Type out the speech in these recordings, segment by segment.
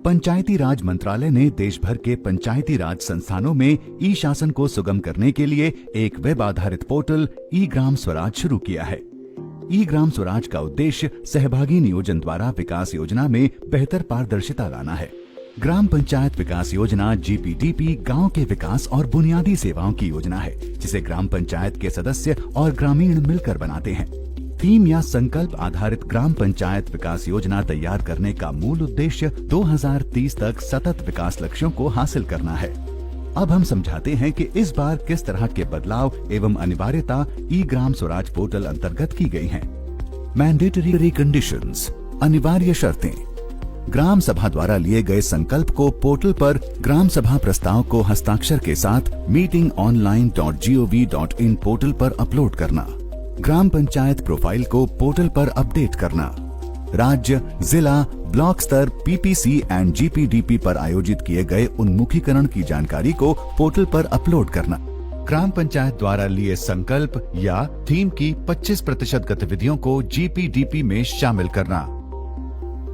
पंचायती राज मंत्रालय ने देश भर के पंचायती राज संस्थानों में ई शासन को सुगम करने के लिए एक वेब आधारित पोर्टल ई ग्राम स्वराज शुरू किया है। ई ग्राम स्वराज का उद्देश्य सहभागी नियोजन द्वारा विकास योजना में बेहतर पारदर्शिता लाना है। ग्राम पंचायत विकास योजना GPDP गांव के विकास और बुनियादी सेवाओं की योजना है, जिसे ग्राम पंचायत के सदस्य और ग्रामीण मिलकर बनाते हैं। थीम या संकल्प आधारित ग्राम पंचायत विकास योजना तैयार करने का मूल उद्देश्य 2030 तक सतत विकास लक्ष्यों को हासिल करना है। अब हम समझाते हैं कि इस बार किस तरह के बदलाव एवं अनिवार्यता ई ग्राम स्वराज पोर्टल अंतर्गत की गई हैं। मैंडेटरी कंडीशंस, अनिवार्य शर्तें। ग्राम सभा द्वारा लिए गए संकल्प को पोर्टल पर ग्राम सभा प्रस्ताव को हस्ताक्षर के साथ meetingonline.gov.in पोर्टल पर अपलोड करना। ग्राम पंचायत प्रोफाइल को पोर्टल पर अपडेट करना। राज्य, जिला, ब्लॉक स्तर PPC एंड GPDP पर आयोजित किए गए उन्मुखीकरण की जानकारी को पोर्टल पर अपलोड करना। ग्राम पंचायत द्वारा लिए संकल्प या थीम की 25% गतिविधियों को GPDP में शामिल करना।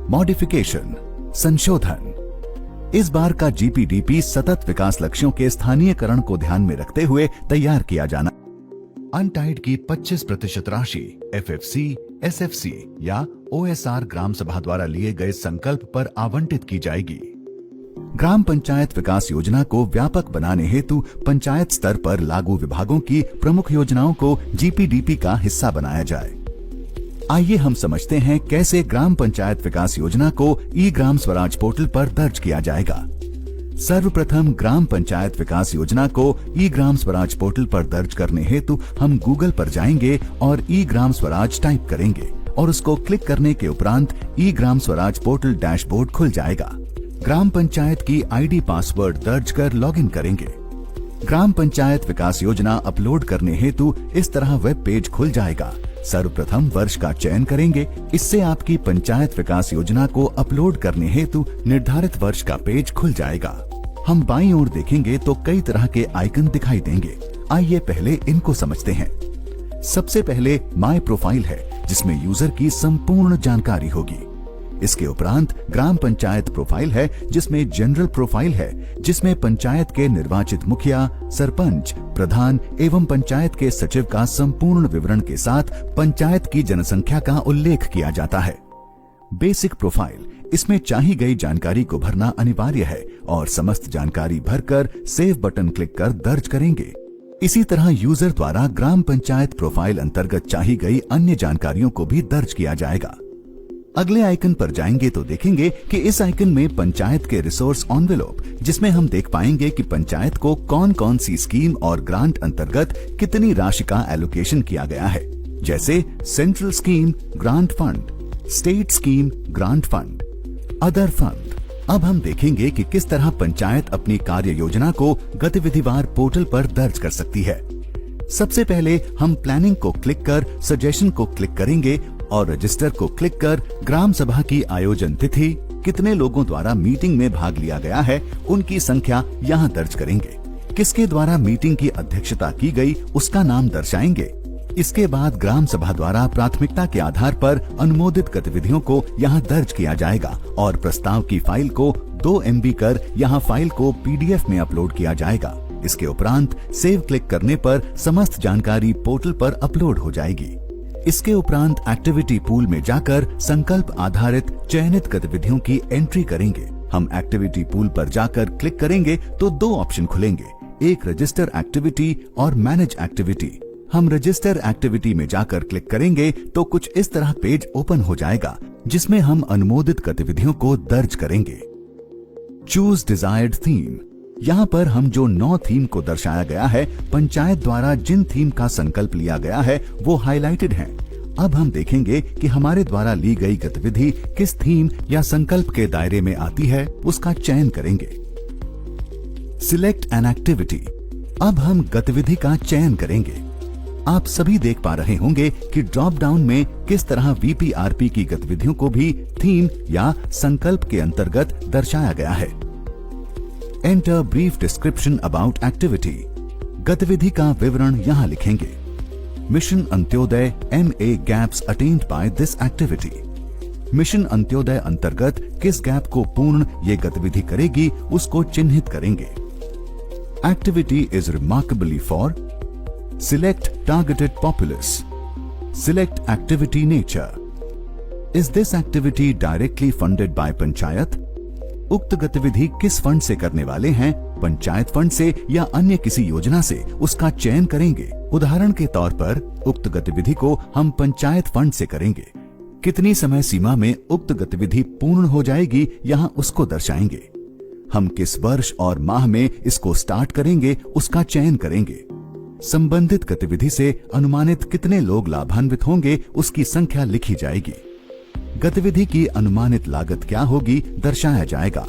मॉडिफिकेशन, संशोधन। इस बार का GPDP सतत विकास लक्ष्यों के स्थानीयकरण को ध्यान में रखते हुए तैयार किया जाना। अनटाइड की 25% राशि FFC, SFC या OSR ग्राम सभा द्वारा लिए गए संकल्प पर आवंटित की जाएगी। ग्राम पंचायत विकास योजना को व्यापक बनाने हेतु पंचायत स्तर पर लागू विभागों की प्रमुख योजनाओं को GPDP का हिस्सा बनाया जाए। आइए हम समझते हैं कैसे ग्राम पंचायत विकास योजना को ई ग्राम स्वराज पोर्टल पर दर्ज किया जाएगा। सर्वप्रथम ग्राम पंचायत विकास योजना को ई ग्राम स्वराज पोर्टल पर दर्ज करने हेतु हम गूगल पर जाएंगे और ई ग्राम स्वराज टाइप करेंगे और उसको क्लिक करने के उपरांत ई ग्राम स्वराज पोर्टल डैशबोर्ड खुल जाएगा। ग्राम पंचायत की ID पासवर्ड दर्ज कर लॉगिन करेंगे। ग्राम पंचायत विकास योजना अपलोड करने हेतु इस तरह वेब पेज खुल जाएगा। सर्वप्रथम वर्ष का चयन करेंगे। इससे आपकी पंचायत विकास योजना को अपलोड करने हेतु निर्धारित वर्ष का पेज खुल जाएगा। हम बाईं ओर देखेंगे तो कई तरह के आइकन दिखाई देंगे। आइए पहले इनको समझते हैं। सबसे पहले माय प्रोफाइल है, जिसमें यूजर की संपूर्ण जानकारी होगी। इसके उपरांत ग्राम पंचायत प्रोफाइल है, जिसमें जनरल प्रोफाइल है, जिसमें पंचायत के निर्वाचित मुखिया, सरपंच, प्रधान एवं पंचायत के सचिव का संपूर्ण विवरण के साथ पंचायत की जनसंख्या का उल्लेख किया जाता है। बेसिक प्रोफाइल, इसमें चाही गई जानकारी को भरना अनिवार्य है और समस्त जानकारी भरकर सेव बटन क्लिक कर दर्ज करेंगे। इसी तरह यूजर द्वारा ग्राम पंचायत प्रोफाइल अंतर्गत चाही गई अन्य जानकारियों को भी दर्ज किया जाएगा। अगले आइकन पर जाएंगे तो देखेंगे कि इस आइकन में पंचायत के रिसोर्स एनवेलप, जिसमें हम देख पाएंगे कि पंचायत को कौन कौन सी स्कीम और ग्रांट अंतर्गत कितनी राशि का एलोकेशन किया गया है, जैसे central scheme grant fund, state scheme grant fund, other fund. अब हम देखेंगे कि किस तरह पंचायत अपनी कार्य योजना को गतिविधिवार पोर्टल पर दर्ज कर सकती है। सबसे पहले हम प्लानिंग को क्लिक कर सजेशन को क्लिक करेंगे और रजिस्टर को क्लिक कर ग्राम सभा की आयोजन तिथि, कितने लोगों द्वारा मीटिंग में भाग लिया गया है, उनकी संख्या यहाँ दर्ज करेंगे। किसके द्वारा मीटिंग की अध्यक्षता की गई, उसका नाम दर्शाएंगे। इसके बाद ग्राम सभा द्वारा प्राथमिकता के आधार पर अनुमोदित गतिविधियों को यहाँ दर्ज किया जाएगा और प्रस्ताव की फाइल को 2 MB कर यहाँ फाइल को PDF में अपलोड किया जाएगा। इसके उपरांत सेव क्लिक करने पर समस्त जानकारी पोर्टल पर अपलोड हो जाएगी। इसके उपरांत एक्टिविटी पूल में जाकर संकल्प आधारित चयनित गतिविधियों की एंट्री करेंगे। हम एक्टिविटी पूल पर जाकर क्लिक करेंगे तो 2 ऑप्शन खुलेंगे, एक रजिस्टर एक्टिविटी और मैनेज एक्टिविटी। हम रजिस्टर एक्टिविटी में जाकर क्लिक करेंगे तो कुछ इस तरह पेज ओपन हो जाएगा, जिसमें हम अनुमोदित गतिविधियों को दर्ज करेंगे। चूज डिजायर्ड थीम, यहाँ पर हम जो 9 थीम को दर्शाया गया है, पंचायत द्वारा जिन थीम का संकल्प लिया गया है वो हाईलाइटेड हैं। अब हम देखेंगे कि हमारे द्वारा ली गई गतिविधि किस थीम या संकल्प के दायरे में आती है, उसका चयन करेंगे। सिलेक्ट एन एक्टिविटी, अब हम गतिविधि का चयन करेंगे। आप सभी देख पा रहे होंगे कि ड्रॉप डाउन में किस तरह VPRP की गतिविधियों को भी थीम या संकल्प के अंतर्गत दर्शाया गया है। Enter brief description about activity, गतिविधि का विवरण यहाँ लिखेंगे। Mission Antyodaya MA gaps attend by this activity. Mission Antyodaya अंतर्गत किस गैप को पूर्ण ये गतिविधि करेगी उसको चिन्हित करेंगे। Activity is remarkably for select targeted populace, select activity nature. Is this activity directly funded by panchayat? उक्त गतिविधि किस फंड से करने वाले हैं, पंचायत फंड से या अन्य किसी योजना से, उसका चयन करेंगे। उदाहरण के तौर पर उक्त गतिविधि को हम पंचायत फंड से करेंगे। कितनी समय सीमा में उक्त गतिविधि पूर्ण हो जाएगी यहाँ उसको दर्शाएंगे। हम किस वर्ष और माह में इसको स्टार्ट करेंगे उसका चयन करेंगे। संबंधित गतिविधि से अनुमानित कितने लोग लाभान्वित होंगे उसकी संख्या लिखी जाएगी। गतिविधि की अनुमानित लागत क्या होगी दर्शाया जाएगा।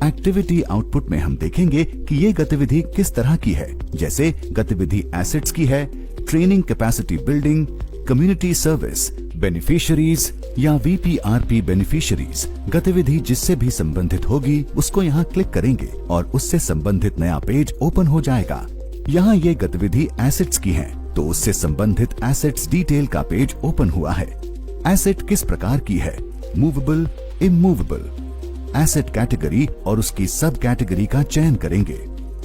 एक्टिविटी आउटपुट में हम देखेंगे कि ये गतिविधि किस तरह की है, जैसे गतिविधि एसेट्स की है, training capacity building, community service, beneficiaries या वीपीआरपी बेनिफिशियरीज। गतिविधि जिससे भी संबंधित होगी उसको यहाँ क्लिक करेंगे और उससे संबंधित नया पेज ओपन हो जाएगा। यहाँ ये गतिविधि एसेट्स की है तो उससे संबंधित एसेट्स डिटेल का पेज ओपन हुआ है। एसेट किस प्रकार की है, मूवेबल, इमूवेबल। एसेट कैटेगरी और उसकी सब कैटेगरी का चयन करेंगे।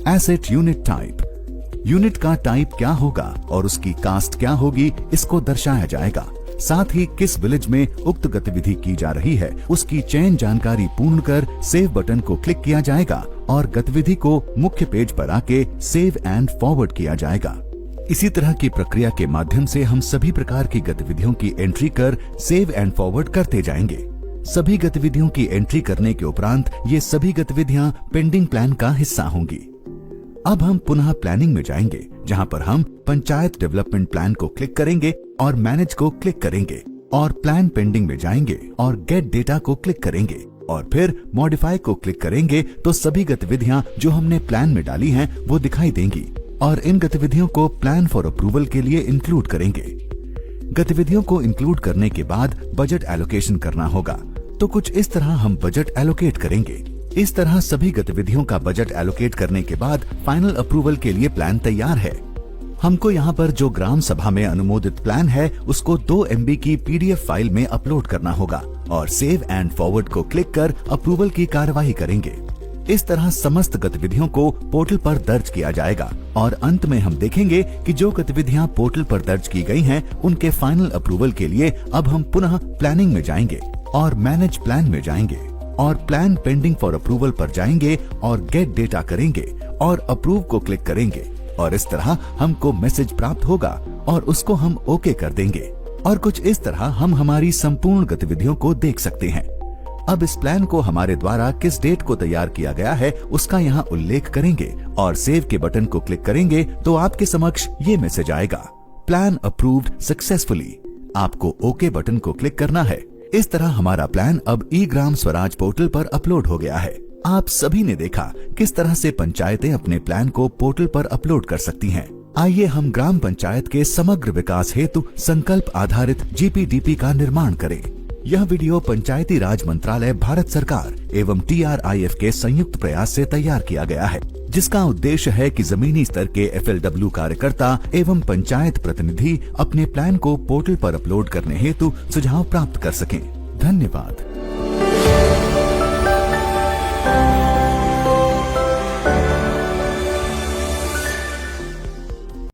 एसेट यूनिट टाइप, यूनिट का टाइप क्या होगा और उसकी कास्ट क्या होगी इसको दर्शाया जाएगा। साथ ही किस विलेज में उक्त गतिविधि की जा रही है उसकी चयन जानकारी पूर्ण कर सेव बटन को क्लिक किया जाएगा और गतिविधि को मुख्य पेज पर आके सेव एंड फॉरवर्ड किया जाएगा। इसी तरह की प्रक्रिया के माध्यम से हम सभी प्रकार की गतिविधियों की एंट्री कर सेव एंड फॉरवर्ड करते जाएंगे। सभी गतिविधियों की एंट्री करने के उपरांत ये सभी गतिविधियां पेंडिंग प्लान का हिस्सा होंगी। अब हम पुनः प्लानिंग में जाएंगे जहां पर हम पंचायत डेवलपमेंट प्लान को क्लिक करेंगे और मैनेज को क्लिक करेंगे और प्लान पेंडिंग में जाएंगे और गेट डेटा को क्लिक करेंगे और फिर मॉडिफाई को क्लिक करेंगे तो सभी गतिविधियां जो हमने प्लान में डाली हैं वो दिखाई देंगी और इन गतिविधियों को प्लान फॉर अप्रूवल के लिए इंक्लूड करेंगे। गतिविधियों को इंक्लूड करने के बाद बजट एलोकेशन करना होगा तो कुछ इस तरह हम बजट एलोकेट करेंगे। इस तरह सभी गतिविधियों का बजट एलोकेट करने के बाद फाइनल अप्रूवल के लिए प्लान तैयार है। हमको यहाँ पर जो ग्राम सभा में अनुमोदित प्लान है उसको 2 MB की PDF फाइल में अपलोड करना होगा और सेव एंड फॉरवर्ड को क्लिक कर अप्रूवल की कार्यवाही करेंगे। इस तरह समस्त गतिविधियों को पोर्टल पर दर्ज किया जाएगा और अंत में हम देखेंगे कि जो गतिविधियां पोर्टल पर दर्ज की गई हैं उनके फाइनल अप्रूवल के लिए अब हम पुनः प्लानिंग में जाएंगे और मैनेज प्लान में जाएंगे और प्लान पेंडिंग फॉर अप्रूवल पर जाएंगे और गेट डेटा करेंगे और अप्रूव को क्लिक करेंगे और इस तरह हमको मैसेज प्राप्त होगा और उसको हम ओके कर देंगे और कुछ इस तरह हम हमारी संपूर्ण गतिविधियों को देख सकते हैं। अब इस प्लान को हमारे द्वारा किस डेट को तैयार किया गया है उसका यहाँ उल्लेख करेंगे और सेव के बटन को क्लिक करेंगे तो आपके समक्ष ये मैसेज आएगा, प्लान अप्रूव्ड सक्सेसफुली। आपको ओके बटन को क्लिक करना है। इस तरह हमारा प्लान अब ई ग्राम स्वराज पोर्टल पर अपलोड हो गया है। आप सभी ने देखा किस तरह से पंचायतें अपने प्लान को पोर्टल पर अपलोड कर सकती हैं। आइए हम ग्राम पंचायत के समग्र विकास हेतु संकल्प आधारित GPDP का निर्माण करें। यह वीडियो पंचायती राज मंत्रालय भारत सरकार एवं TRIF के संयुक्त प्रयास से तैयार किया गया है, जिसका उद्देश्य है कि जमीनी स्तर के FLW कार्यकर्ता एवं पंचायत प्रतिनिधि अपने प्लान को पोर्टल पर अपलोड करने हेतु सुझाव प्राप्त कर सकें। धन्यवाद।